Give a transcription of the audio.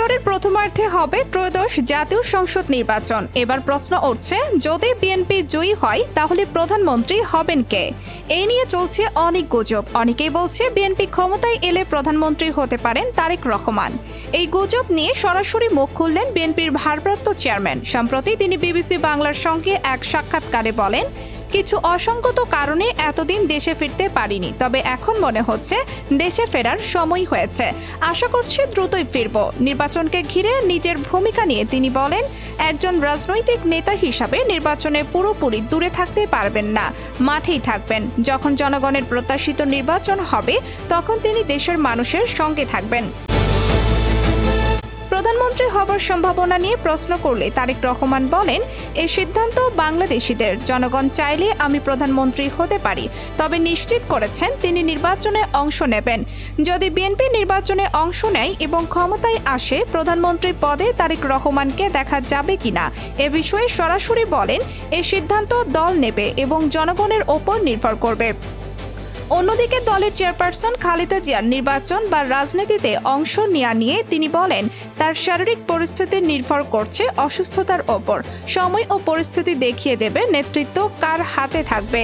ফেব্রুয়ারির প্রথমার্ধে হবে ত্রয়োদশ জাতীয় সংসদ নির্বাচন। এবার প্রশ্ন উঠছে, যদি বিএনপি জয়ী হয় তাহলে প্রধানমন্ত্রী হবেন কে? এই নিয়ে চলছে অনেক গুজব। অনেকেই বলছে বিএনপি ক্ষমতায় এলে প্রধানমন্ত্রী হতে পারেন তারেক রহমান। এই গুজব নিয়ে সরাসরি মুখ খুললেন বিএনপির ভারপ্রাপ্ত চেয়ারম্যান। সম্প্রতি তিনি বিবিসি বাংলার সঙ্গে এক সাক্ষাৎকারে বলেন, কিছু অসংগত কারণে এতদিন দেশে ফিরতে পারিনি, তবে এখন মনে হচ্ছে দেশে ফেরার সময় হয়েছে। আশা করছি দ্রুতই ফিরব। নির্বাচনকে ঘিরে নিজের ভূমিকা নিয়ে তিনি বলেন, একজন রাজনৈতিক নেতা হিসাবে নির্বাচনে পুরোপুরি দূরে থাকতে পারবেন না, মাঠেই থাকবেন। যখন জনগণের প্রত্যাশিত নির্বাচন হবে তখন তিনি দেশের মানুষের সঙ্গে থাকবেন। প্রধানমন্ত্রী হবার সম্ভাবনা নিয়ে প্রশ্ন করলে তারেক রহমান বলেন, এই সিদ্ধান্ত বাংলাদেশিদের। জনগণ চাইলে আমি প্রধানমন্ত্রী হতে পারি, তবে নিশ্চিত করেছেন তিনি নির্বাচনে অংশ নেবেন। যদি বিএনপি নির্বাচনে অংশ নেয় এবং ক্ষমতায় আসে, প্রধানমন্ত্রী পদে তারেক রহমানকে দেখা যাবে কিনা এ বিষয়ে সরাসরি বলেন, এই সিদ্ধান্ত দল নেবে এবং জনগণের ওপর নির্ভর করবে। অন্যদিকে দলের চেয়ারপারসন খালেদা জিয়ার নির্বাচন বা রাজনীতিতে অংশ নেওয়া নিয়ে তিনি বলেন, তার শারীরিক পরিস্থিতি নির্ভর করছে অসুস্থতার ওপর। সময় ও পরিস্থিতি দেখিয়ে দেবে নেতৃত্ব কার হাতে থাকবে।